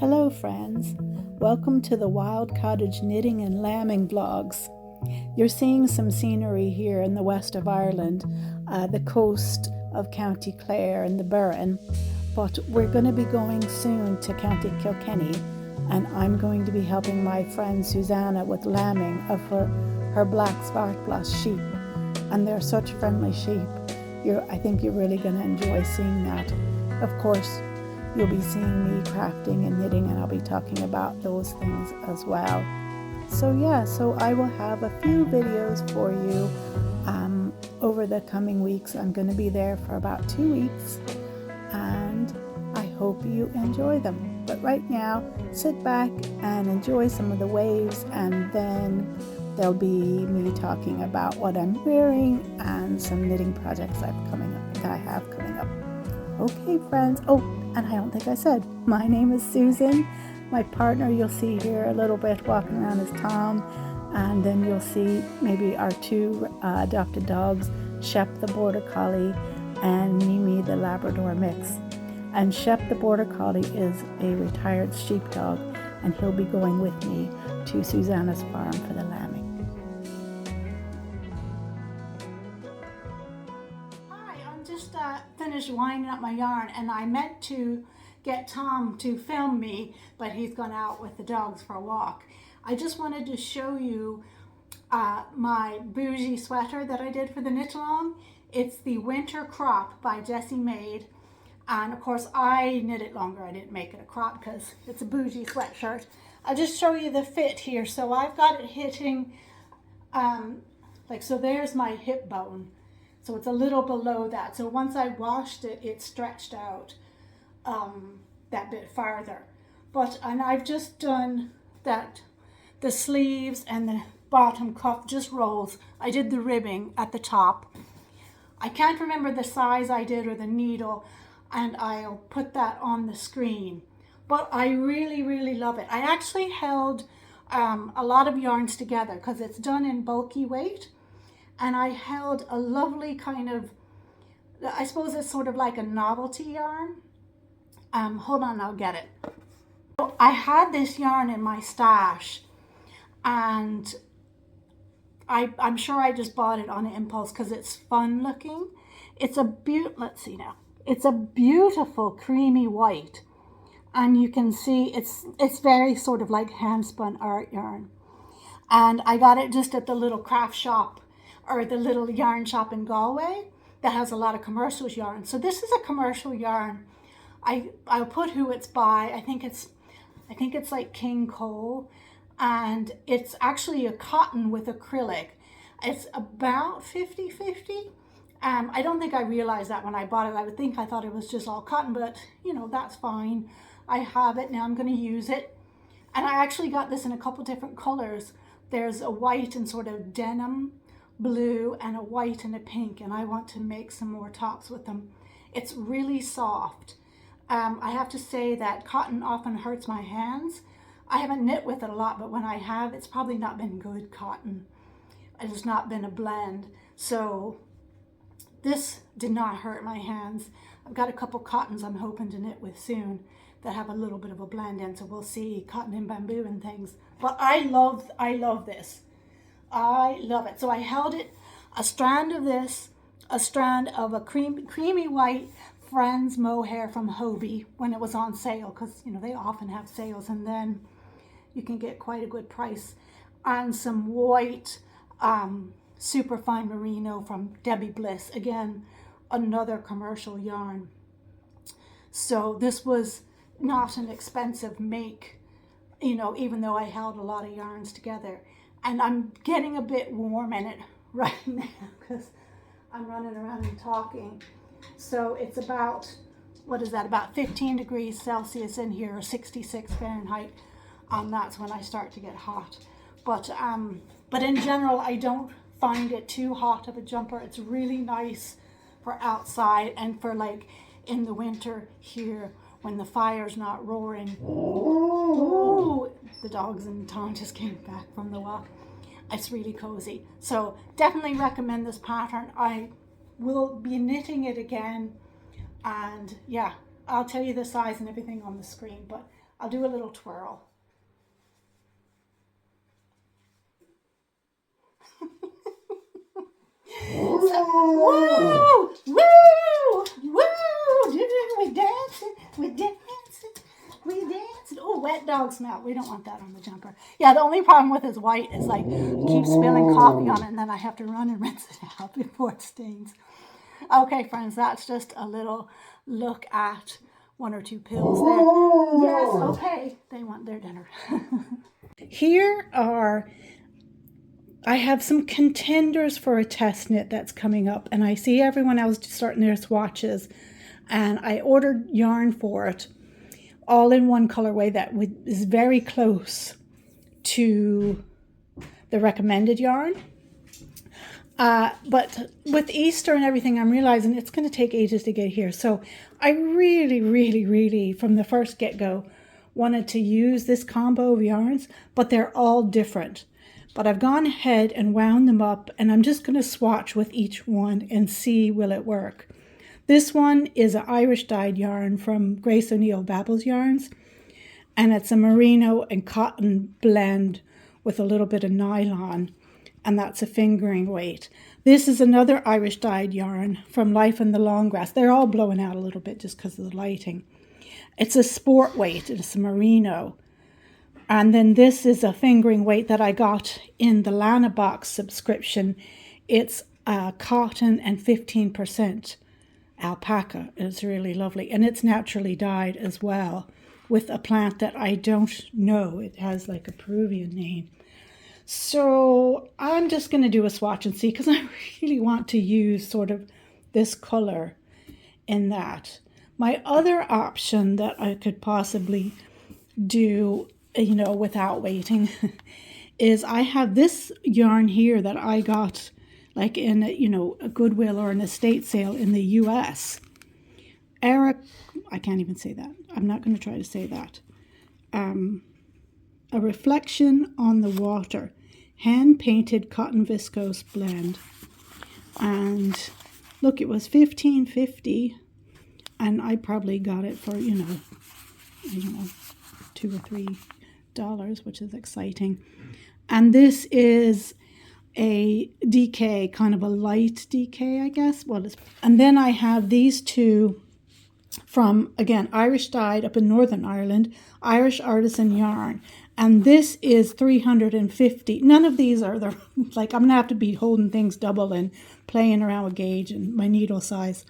Hello friends, welcome to the Wild Cottage Knitting and Lambing vlogs. You're seeing some scenery here in the west of Ireland, the coast of County Clare and the Burren, but we're going to be going soon to County Kilkenny, and I'm going to be helping my friend Susanna with lambing of her black Svartbloss sheep, and they're such friendly sheep. I think you're really going to enjoy seeing that. Of course, you'll be seeing me crafting and knitting, and I'll be talking about those things as well. So I will have a few videos for you over the coming weeks. I'm going to be there for about 2 weeks, and I hope you enjoy them. But right now, sit back and enjoy some of the waves, and then there'll be me talking about what I'm wearing and some knitting projects that I have coming up. Okay, friends. Oh, and I don't think I said, my name is Susan. My partner you'll see here a little bit walking around is Tom, and then you'll see maybe our two adopted dogs, Shep the Border Collie and Mimi the Labrador mix. And Shep the Border Collie is a retired sheepdog, and he'll be going with me to Susanna's farm for the lambing. Finished winding up my yarn, and I meant to get Tom to film me, but he's gone out with the dogs for a walk. I just wanted to show you my bougie sweater that I did for the knit along. It's the Winter Crop by Jessie Maed, and of course I knit it longer. I didn't make it a crop because it's a bougie sweatshirt. I'll just show you the fit here. So I've got it hitting so there's my hip bone. So it's a little below that. So once I washed it, it stretched out that bit farther. And I've just done that, the sleeves and the bottom cuff just rolls. I did the ribbing at the top. I can't remember the size I did or the needle, and I'll put that on the screen. But I really, really love it. I actually held a lot of yarns together because it's done in bulky weight. And I held a lovely kind of, I suppose it's sort of like a novelty yarn. Hold on, I'll get it. So I had this yarn in my stash, and I'm sure I just bought it on impulse because it's fun looking. It's a let's see now. It's a beautiful creamy white, and you can see it's very sort of like hand spun art yarn. And I got it just at the little craft shop, or the little yarn shop in Galway that has a lot of commercial yarn. So this is a commercial yarn. I'll put who it's by. I think it's like King Cole, and it's actually a cotton with acrylic. It's about 50-50. I don't think I realized that when I bought it. I thought it was just all cotton, but that's fine. I have it now. I'm going to use it, and I actually got this in a couple different colors. There's a white and sort of denim blue, and a white and a pink, and I want to make some more tops with them. It's really soft. I have to say that cotton often hurts my hands. I haven't knit with it a lot, but when I have, it's probably not been good cotton. It has not been a blend. So this did not hurt my hands. I've got a couple cottons I'm hoping to knit with soon that have a little bit of a blend in, so we'll see, cotton and bamboo and things. But I love this. I love it. So I held it, a strand of this, a strand of a creamy white Friends mohair from Hobie when it was on sale, because they often have sales, and then you can get quite a good price, and some white super fine merino from Debbie Bliss, again another commercial yarn. So this was not an expensive make, even though I held a lot of yarns together. And I'm getting a bit warm in it right now because I'm running around and talking. So it's about, about 15 degrees Celsius in here, or 66 Fahrenheit. That's when I start to get hot. But in general, I don't find it too hot of a jumper. It's really nice for outside and for like in the winter here when the fire's not roaring. Ooh, the dogs and Tom just came back from the walk. It's really cozy. So definitely recommend this pattern. I will be knitting it again, and yeah, I'll tell you the size and everything on the screen, but I'll do a little twirl. Woo! Woo! Woo! We dancing, we dancing, we dancing. Oh, wet dog smell. We don't want that on the jumper. Yeah, the only problem with his white is like I keep spilling coffee on it and then I have to run and rinse it out before it stains. Okay, friends, that's just a little look at one or two pills there. Yes, okay. They want their dinner. Here are, I have some contenders for a test knit that's coming up, and I see everyone else starting their swatches, and I ordered yarn for it, all in one colorway that is very close to the recommended yarn. But with Easter and everything, I'm realizing it's going to take ages to get here. So I really, from the first get-go, wanted to use this combo of yarns, but they're all different. But I've gone ahead and wound them up, and I'm just going to swatch with each one and see will it work. This one is an Irish dyed yarn from Grace O'Neill Babbles Yarns, and it's a merino and cotton blend with a little bit of nylon, and that's a fingering weight. This is another Irish dyed yarn from Life in the Long Grass. They're all blowing out a little bit just because of the lighting. It's a sport weight, it's a merino. And then this is a fingering weight that I got in the Lana Box subscription. It's cotton and 15% alpaca. It's really lovely. And it's naturally dyed as well with a plant that I don't know. It has like a Peruvian name. So I'm just going to do a swatch and see, because I really want to use sort of this color in that. My other option that I could possibly do, you know, without waiting, is I have this yarn here that I got like in, you know, a Goodwill or an estate sale in the US. Eric, I can't even say that. I'm not going to try to say that. A Reflection on the Water, hand-painted cotton viscose blend. And look, it was $15.50, and I probably got it for, you know, I don't know, $2 or $3, which is exciting. And this is a DK, kind of a light DK, I guess. Well, and then I have these two from, again, Irish dyed up in Northern Ireland, Irish Artisan Yarn. And this is $350. None of these are the, like, I'm going to have to be holding things double and playing around with gauge and my needle size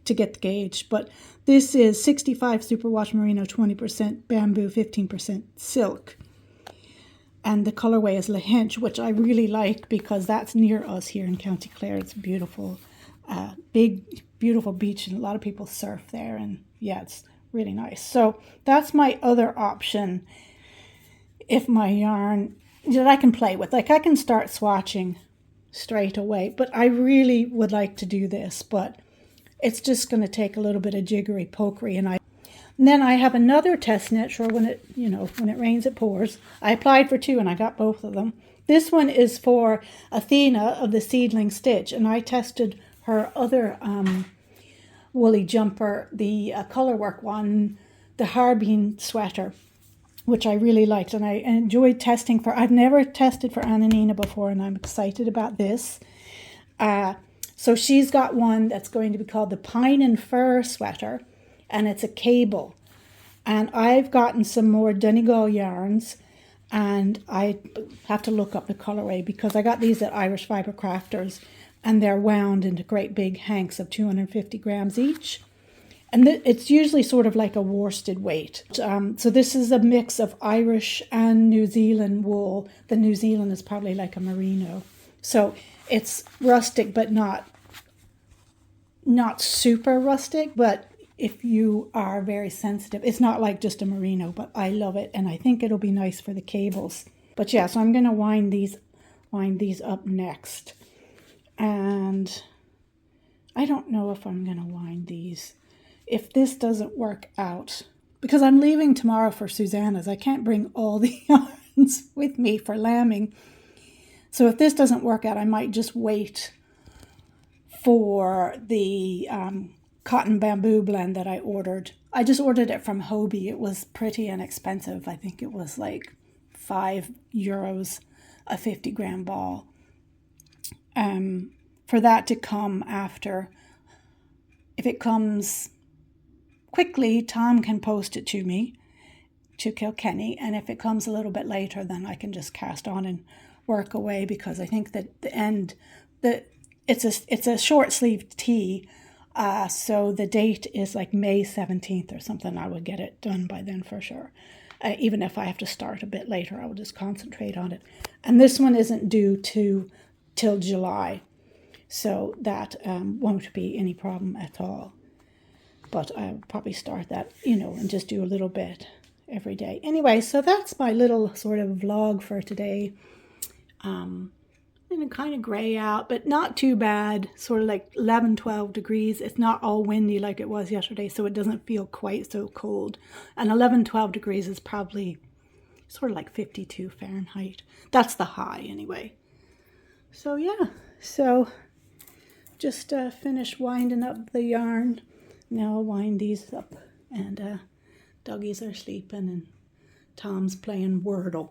to get the gauge. But this is 65 superwash merino, 20% bamboo, 15% silk. And the colorway is Le Hinch, which I really like because that's near us here in County Clare. It's beautiful, big, beautiful beach, and a lot of people surf there. And yeah, it's really nice. So that's my other option. If my yarn that I can play with, like I can start swatching straight away, but I really would like to do this, but it's just going to take a little bit of jiggery pokery. And then I have another test knit, sure, when it, you know, when it rains, it pours. I applied for two and I got both of them. This one is for Athena of the Seedling Stitch, and I tested her other woolly jumper, the colorwork one, the Harbin sweater, which I really liked, and I enjoyed testing for. I've never tested for Ananina before, and I'm excited about this. So she's got one that's going to be called the Pine and Fur sweater, and it's a cable. And I've gotten some more Donegal yarns, and I have to look up the colorway because I got these at Irish Fibre Crafters, and they're wound into great big hanks of 250 grams each. And it's usually sort of like a worsted weight. So this is a mix of Irish and New Zealand wool. The New Zealand is probably like a merino. So it's rustic, but not super rustic. But if you are very sensitive, it's not like just a merino, but I love it. And I think it'll be nice for the cables. But yeah, so I'm going to wind these up next. And I don't know if I'm going to wind these. If this doesn't work out, because I'm leaving tomorrow for Susanna's, I can't bring all the yarns with me for lambing. So if this doesn't work out, I might just wait for the cotton bamboo blend that I ordered. I just ordered it from Hobie. It was pretty inexpensive. I think it was like €5 a 50-gram ball. For that to come after, if it comes quickly, Tom can post it to me to Kilkenny, and if it comes a little bit later, then I can just cast on and work away, because I think that it's a short sleeve tee, so the date is like May 17th or something. I would get it done by then for sure. Even if I have to start a bit later, I will just concentrate on it. And this one isn't due till July, so that won't be any problem at all. But I'll probably start that, and just do a little bit every day. Anyway, so that's my little sort of vlog for today. And kind of gray out, but not too bad. Sort of like 11, 12 degrees. It's not all windy like it was yesterday, so it doesn't feel quite so cold. And 11, 12 degrees is probably sort of like 52 Fahrenheit. That's the high anyway. So yeah, so just finished winding up the yarn. Now I'll wind these up, and doggies are sleeping, and Tom's playing Wordle.